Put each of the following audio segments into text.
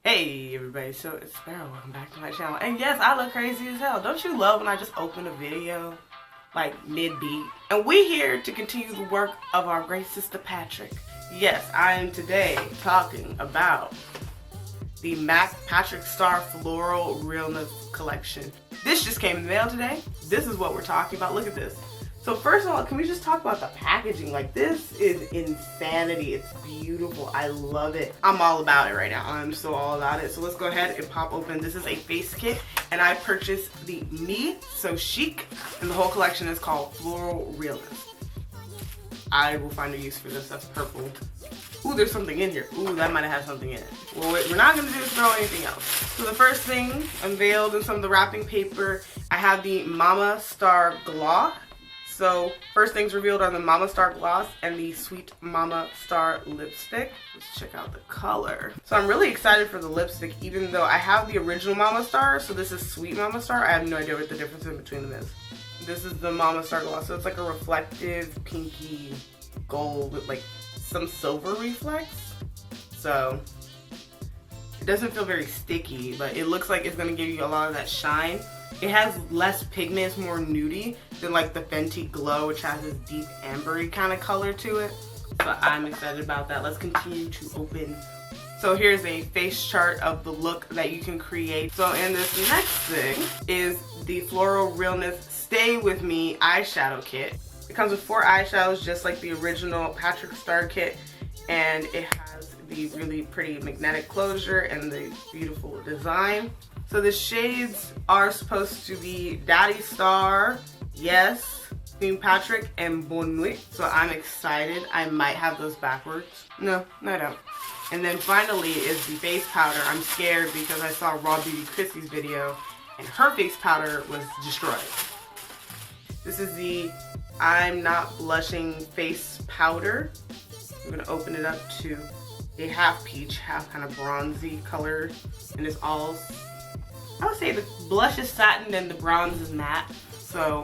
Hey everybody, so it's Sparrow. Welcome back to my channel. And yes, I look crazy as hell. Don't you love when I just open a video like mid-beat? And we here to continue the work of our great sister Patrick. Yes, I am today talking about the MACxPatrickStarrr Floral Realness collection. This just came in the mail today. This is what we're talking about. Look at this. So first of all, can we just talk about the packaging? Like, this is insanity. It's beautiful. I love it. I'm all about it right now. I'm so all about it. So let's go ahead and pop open. This is a face kit, and I purchased the Me So Chic, and the whole collection is called Floral Realness. I will find a use for this. That's purple. Ooh, there's something in here. Ooh, that might have had something in it. Well, what we're not gonna do is throw anything else. So the first thing unveiled in some of the wrapping paper, I have the MACxPatrickStarrr Gloss. So first things revealed are the MACxPatrickStarrr Gloss and the Sweet MACxPatrickStarrr Lipstick. Let's check out the color. So I'm really excited for the lipstick, even though I have the original MACxPatrickStarrr, so this is Sweet MACxPatrickStarrr. I have no idea what the difference in between them is. This is the MACxPatrickStarrr Gloss, so it's like a reflective pinky gold with like some silver reflex. So it doesn't feel very sticky, but it looks like it's gonna give you a lot of that shine. It has less pigment, it's more nudie than like the Fenty Glow, which has this deep ambery kind of color to it. So I'm excited about that. Let's continue to open. So here's a face chart of the look that you can create. So in this next thing is the Floral Realness Stay With Me eyeshadow kit. It comes with 4 eyeshadows just like the original PatrickStarrr kit, and it has the really pretty magnetic closure and the beautiful design. So the shades are supposed to be Daddy Star, Yes, Queen Patrick, and Bonne Nuit. So I'm excited. I might have those backwards. No, I don't. And then finally is the face powder. I'm scared because I saw Raw Beauty Chrissy's video and her face powder was destroyed. This is the I'm Not Blushing face powder. I'm gonna open it up to a half peach, half kind of bronzy color, and it's all, I would say the blush is satin and the bronze is matte. So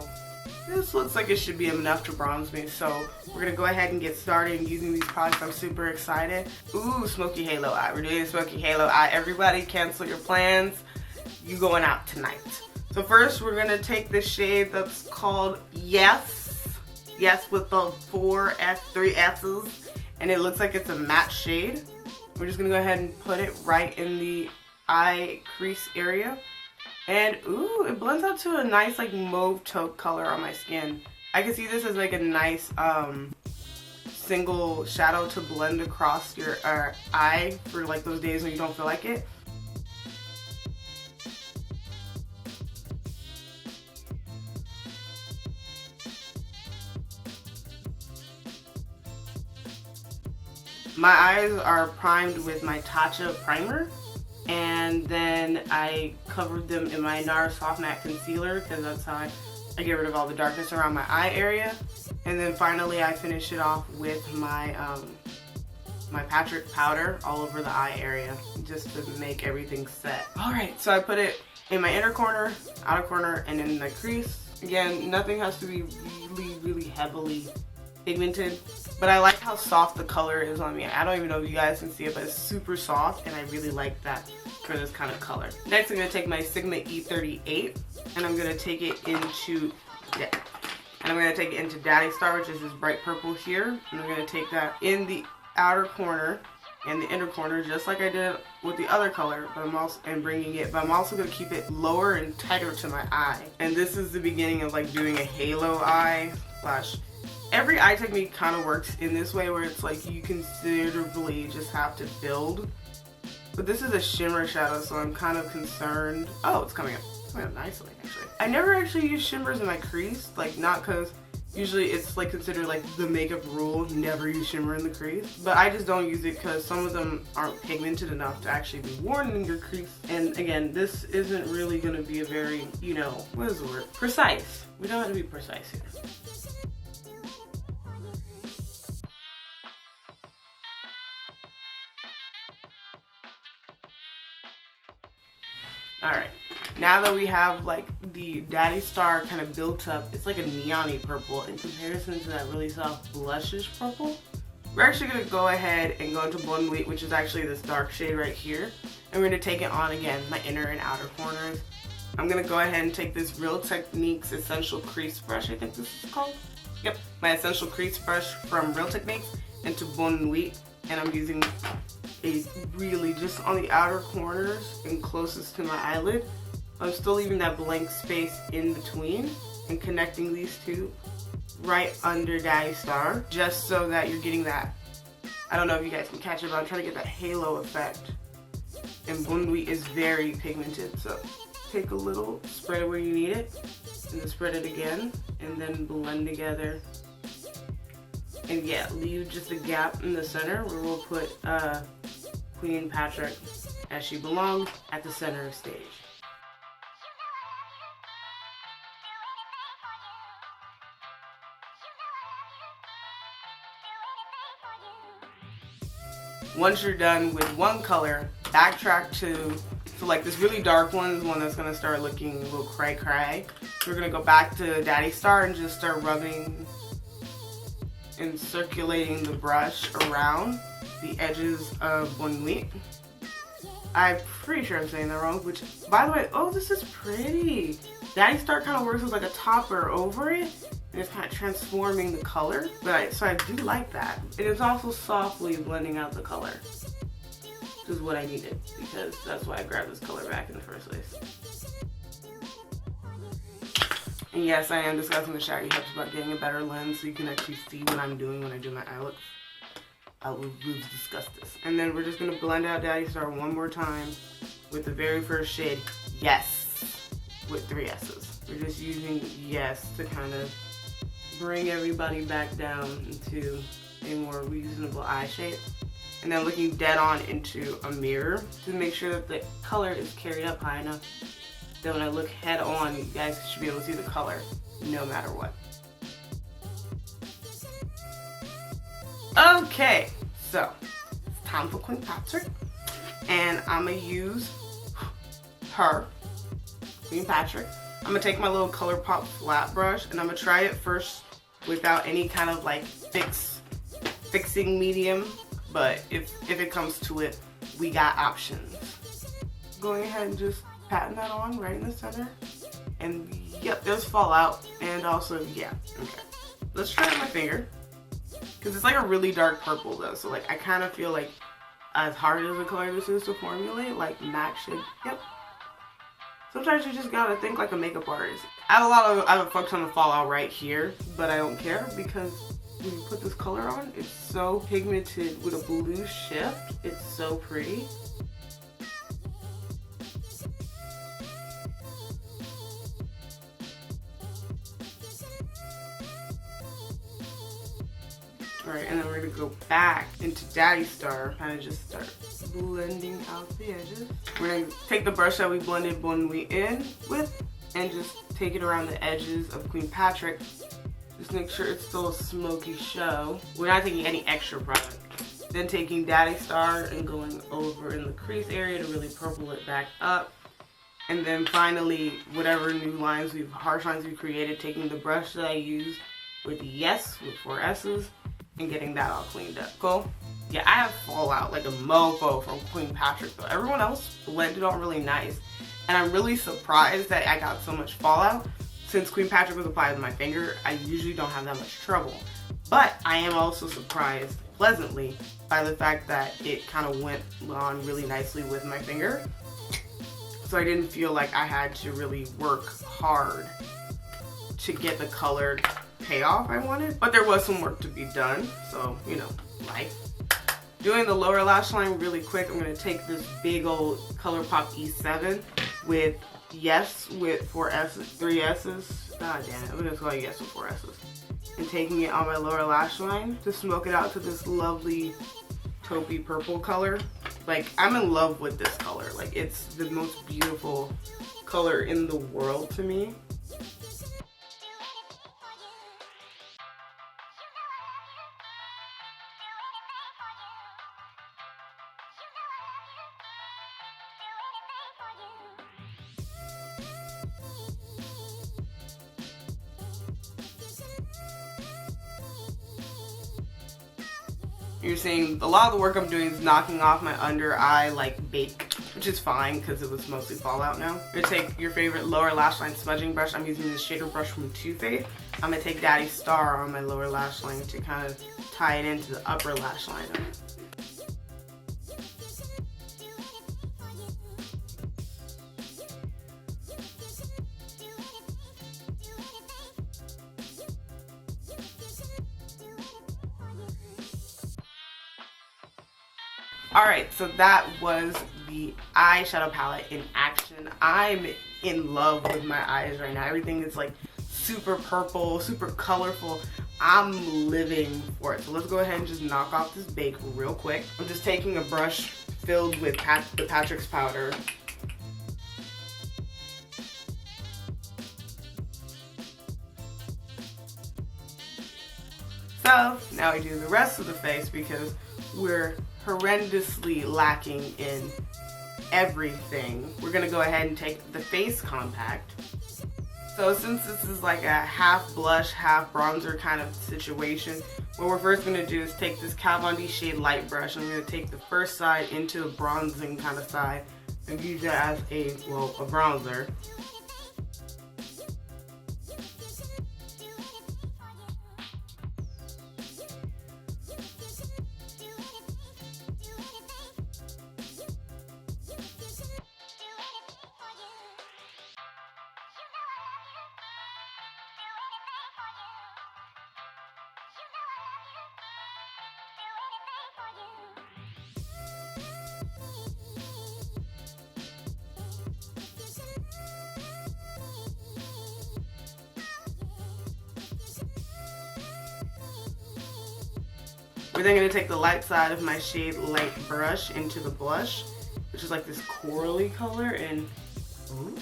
this looks like it should be enough to bronze me. So we're gonna go ahead and get started using these products. I'm super excited. Ooh, smoky halo eye. We're doing smoky halo eye. Everybody cancel your plans. You going out tonight. So first we're gonna take this shade that's called Yes. Yes, with the 3 S's. And it looks like it's a matte shade. We're just gonna go ahead and put it right in the eye crease area. And ooh, it blends out to a nice like mauve taupe color on my skin. I can see this as like a nice single shadow to blend across your eye for like those days when you don't feel like it. My eyes are primed with my Tatcha primer, and then I covered them in my NARS Soft Matte Concealer because that's how I get rid of all the darkness around my eye area. And then finally I finish it off with my my Patrick powder all over the eye area just to make everything set. Alright, so I put it in my inner corner, outer corner, and in the crease. Again, nothing has to be really heavily pigmented, but I like how soft the color is on me. I don't even know if you guys can see it, but it's super soft, and I really like that for this kind of color. Next, I'm going to take my Sigma E38, and I'm going to take it into, Daddy Star, which is this bright purple here. And I'm going to take that in the outer corner and the inner corner, just like I did with the other color, but I'm also going to keep it lower and tighter to my eye. And this is the beginning of like doing a halo eye slash. Every eye technique kind of works in this way where it's like you considerably just have to build. But this is a shimmer shadow, so I'm kind of concerned. Oh, it's coming up. It's coming up nicely, actually. I never actually use shimmers in my crease, like not because usually it's like considered like the makeup rule, never use shimmer in the crease. But I just don't use it because some of them aren't pigmented enough to actually be worn in your crease. And again, this isn't really going to be a very, you know, what is the word? Precise. We don't have to be precise here. Alright, now that we have like the Daddy Star kind of built up, it's like a neon-y purple in comparison to that really soft blushish purple. We're actually going to go ahead and go into Bon Nuit, which is actually this dark shade right here. And we're going to take it on again, my inner and outer corners. I'm going to go ahead and take this Real Techniques Essential Crease Brush, I think this is called. Yep, my Essential Crease Brush from Real Techniques into Bon Nuit. And I'm using a really just on the outer corners and closest to my eyelid. I'm still leaving that blank space in between and connecting these two right under Daddy Star, just so that you're getting that, I don't know if you guys can catch it, but I'm trying to get that halo effect. And Bon Nuit is very pigmented, so take a little, spread it where you need it, and then spread it again, and then blend together. And yeah, leave just a gap in the center where we'll put Queen Patrick, as she belongs, at the center of stage. Once you're done with one color, backtrack to like this really dark one is one that's gonna start looking a little cray cray. We're gonna go back to Daddy Star and just start rubbing and circulating the brush around the edges of Bon Nuit. I'm pretty sure I'm saying that wrong, which, by the way, oh, this is pretty. Daddy Star kind of works as like a topper over it. And it's kind of transforming the color, so I do like that. And it's also softly blending out the color, which is what I needed, because that's why I grabbed this color back in the first place. And yes, I am discussing the shaggy hips about getting a better lens so you can actually see what I'm doing when I do my eye looks. We'll discuss this. And then we're just gonna blend out Daddy Star one more time with the very first shade, Yes, with 3 S's. We're just using Yes to kind of bring everybody back down into a more reasonable eye shape. And then looking dead on into a mirror to make sure that the color is carried up high enough that when I look head on, you guys should be able to see the color no matter what. Okay, so it's time for Queen Patrick. And I'm gonna use her, Queen Patrick. I'm gonna take my little ColourPop flat brush and I'm gonna try it first without any kind of like fixing medium, but if it comes to it, we got options. Going ahead and just patting that on right in the center, and yep, there's fallout, and also yeah, okay. Let's try it with my finger, because it's like a really dark purple though, so like I kind of feel like as hard as the color this is to formulate, like MAC should, yep. Sometimes you just gotta think like a makeup artist. I have a fuck ton of fallout right here, but I don't care because when you put this color on, it's so pigmented with a blue shift. It's so pretty. Alright, and then we're gonna go back into Daddy Star, kind of just start blending out the edges. We're gonna take the brush that we blended Bon Nuit in with and just take it around the edges of Queen Patrick. Just make sure it's still a smoky show. We're not taking any extra product. Then taking Daddy Star and going over in the crease area to really purple it back up. And then finally, whatever new lines harsh lines we created, taking the brush that I used with Yes, with 4 S's, and getting that all cleaned up. Cool? Yeah, I have fallout like a mofo from Queen Patrick though. Everyone else blended on really nice. And I'm really surprised that I got so much fallout. Since Queen Patrick was applied with my finger, I usually don't have that much trouble. But I am also surprised pleasantly by the fact that it kind of went on really nicely with my finger. So I didn't feel like I had to really work hard to get the colored payoff I wanted. But there was some work to be done, so you know, life. Doing the lower lash line really quick, I'm going to take this big old ColourPop E7 with Yes with 4 S's, 3 S's. God damn it, I'm going to call it Yes with 4 S's. And taking it on my lower lash line to smoke it out to this lovely taupey purple color. Like, I'm in love with this color. Like, it's the most beautiful color in the world to me. You're seeing a lot of the work I'm doing is knocking off my under eye like bake, which is fine because it was mostly fallout now. You're gonna take your favorite lower lash line smudging brush. I'm using this shader brush from Too Faced. I'm gonna take Daddy Star on my lower lash line to kind of tie it into the upper lash line. Alright, so that was the eyeshadow palette in action. I'm in love with my eyes right now. Everything is like super purple, super colorful. I'm living for it. So let's go ahead and just knock off this bake real quick. I'm just taking a brush filled with the Patrick's powder. So now we do the rest of the face because we're horrendously lacking in everything. We're gonna go ahead and take the face compact. So since this is like a half blush, half bronzer kind of situation, what we're first gonna do is take this Kat Von D shade light brush. I'm gonna take the first side into the bronzing kind of side and use it as a bronzer. We're then going to take the light side of my shade Light brush into the blush, which is like this corally color, and ooh.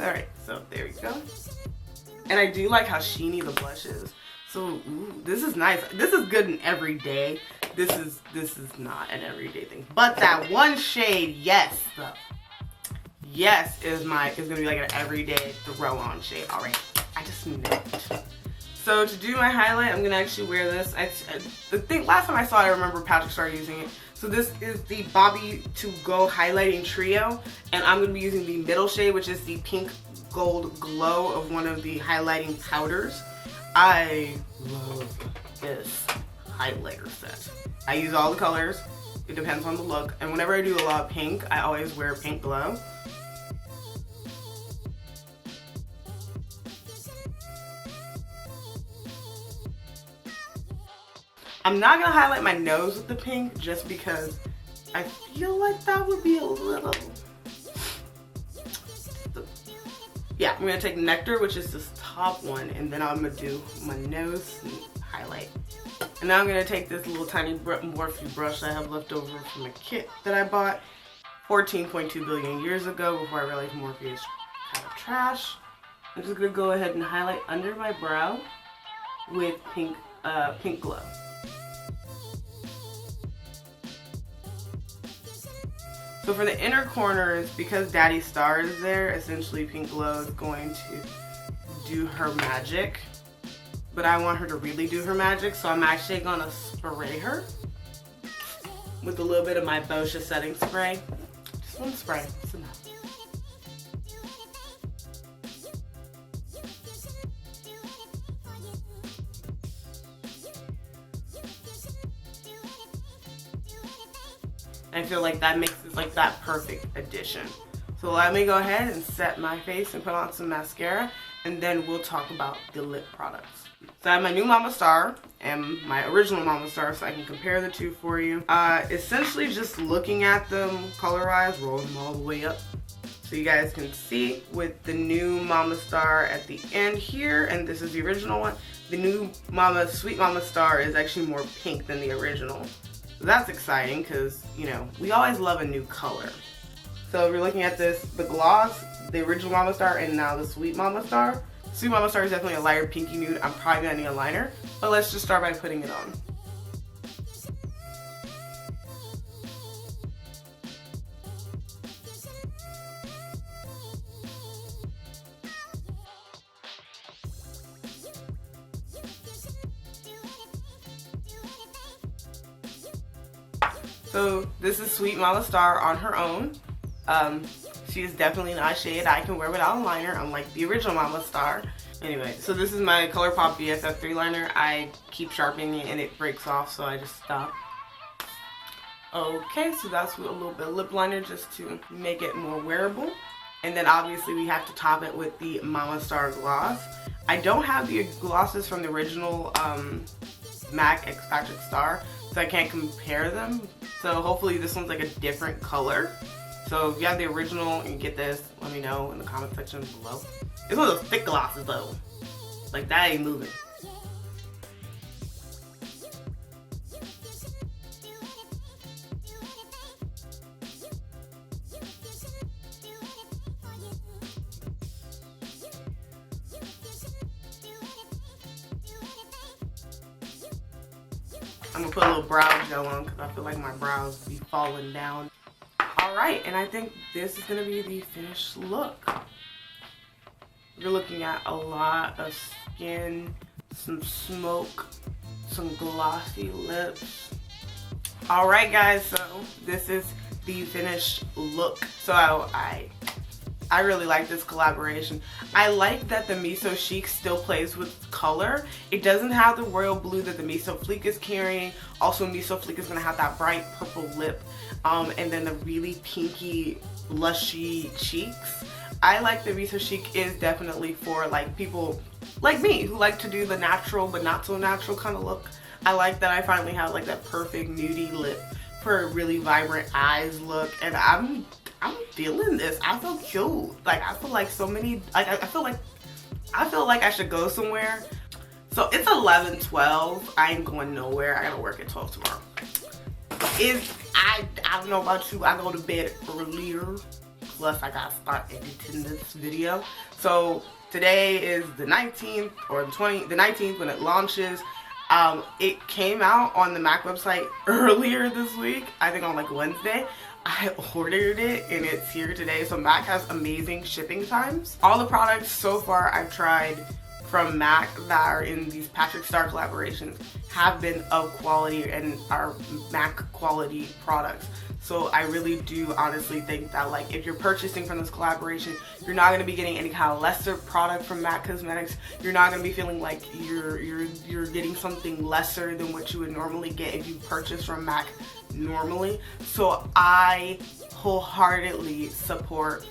Alright, so there we go. And I do like how sheeny the blush is. So, ooh, this is nice. This is good in everyday. This is not an everyday thing. But that one shade, yes, though. Yes is gonna be like an everyday throw on shade. Alright, I just knew it. So to do my highlight, I'm gonna actually wear this. Last time I saw it, I remember Patrick Starrr using it. So this is the Bobbi to Go highlighting trio, and I'm gonna be using the middle shade, which is the pink gold glow of one of the highlighting powders. I love this highlighter set. I use all the colors. It depends on the look. And whenever I do a lot of pink, I always wear pink glow. I'm not gonna highlight my nose with the pink just because I feel like that would be a little... Yeah, I'm gonna take Nectar, which is this top one, and then I'm gonna do my nose and highlight. And now I'm gonna take this little tiny Morphe brush that I have left over from a kit that I bought 14.2 billion years ago before I realized Morphe is kind of trash. I'm just gonna go ahead and highlight under my brow with pink glow. So for the inner corners, because Daddy Star is there, essentially Pink Glow is going to do her magic. But I want her to really do her magic, so I'm actually gonna spray her with a little bit of my Boscia setting spray. Just one spray, it's enough. I feel like that makes it like that perfect addition. So let me go ahead and set my face and put on some mascara, and then we'll talk about the lip products. So I have my new MACxPatrickStarrr and my original MACxPatrickStarrr, so I can compare the two for you. Essentially just looking at them colorized, roll them all the way up so you guys can see. With the new MACxPatrickStarrr at the end here, and this is the original one, the new Sweet MACxPatrickStarrr is actually more pink than the original. So that's exciting because, you know, we always love a new color. So we're looking at this, the gloss, the original MACxPatrickStarrr, and now the Sweet MACxPatrickStarrr. Sweet MACxPatrickStarrr is definitely a lighter pinky nude. I'm probably gonna need a liner, but let's just start by putting it on. So this is Sweet Mama Star on her own. She is definitely not a shade I can wear without a liner, unlike the original Mama Star. Anyway, so this is my ColourPop BFF 3 liner. I keep sharpening it and it breaks off, so I just stop. Okay, so that's with a little bit of lip liner just to make it more wearable. And then obviously we have to top it with the Mama Star gloss. I don't have the glosses from the original MACxPatrickStarrr, so I can't compare them. So hopefully this one's like a different color. So if you have the original and get this, let me know in the comment section below. It's one of those thick glosses though. Like that ain't moving. I'm gonna put a little brow gel on because I feel like my brows be falling down. Alright, and I think this is gonna be the finished look. You're looking at a lot of skin, some smoke, some glossy lips. Alright guys, so this is the finished look. So I really like this collaboration. I like that the Miso Chic still plays with color. It doesn't have the royal blue that the Miso Fleek is carrying. Also, Miso Fleek is gonna have that bright purple lip, and then the really pinky, blushy cheeks. I like the Miso Chic is definitely for like people like me who like to do the natural but not so natural kind of look. I like that I finally have like that perfect nudie lip for a really vibrant eyes look, and I'm feeling this. I feel cute. Like I feel like so many. Like I feel like I should go somewhere. So it's 11:12. I ain't going nowhere. I gotta work at 12 tomorrow. I don't know about you. I go to bed earlier. Plus I gotta start editing this video. So today is the 19th or the 19th when it launches. It came out on the MAC website earlier this week. I think on like Wednesday. I ordered it and it's here today. So MAC has amazing shipping times. All the products so far I've tried from MAC that are in these PatrickStarrr collaborations have been of quality and are MAC quality products. So I really do honestly think that like if you're purchasing from this collaboration, you're not going to be getting any kind of lesser product from MAC Cosmetics. You're not going to be feeling like you're getting something lesser than what you would normally get if you purchase from MAC normally. So I wholeheartedly support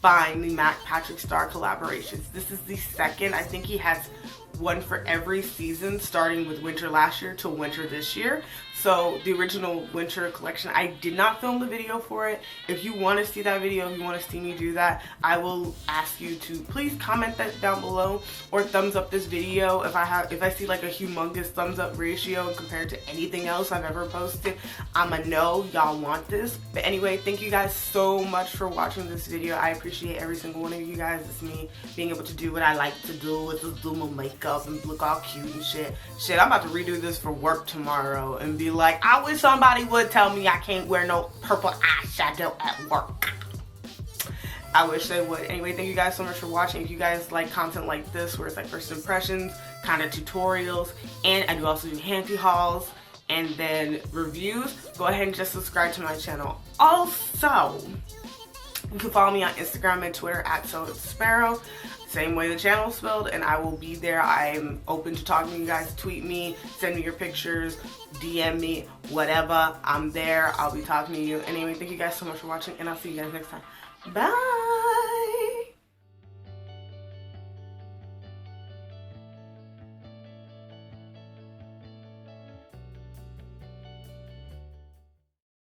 buying the MACxPatrickStarrr collaborations. This is the second. I think he has one for every season, starting with winter last year to winter this year. So the original winter collection, I did not film the video for it. If you want to see that video, if you want to see me do that, I will ask you to please comment that down below or thumbs up this video. If I see like a humongous thumbs up ratio compared to anything else I've ever posted, I'ma know y'all want this. But anyway, thank you guys so much for watching this video. I appreciate every single one of you guys. It's me being able to do what I like to do, with just do my makeup and look all cute and shit. Shit, I'm about to redo this for work tomorrow and be like, I wish somebody would tell me I can't wear no purple eyeshadow at work. I wish they would. Anyway, thank you guys so much for watching. If you guys like content like this, where it's like first impressions, kind of tutorials, and I do also do handy hauls and then reviews, go ahead and just subscribe to my channel. Also, you can follow me on Instagram and Twitter at SoIt'sSparrow. Same way the channel is spelled, and I will be there. I'm open to talking to you guys. Tweet me, send me your pictures, DM me, whatever. I'm there. I'll be talking to you. Anyway, thank you guys so much for watching, and I'll see you guys next time. Bye!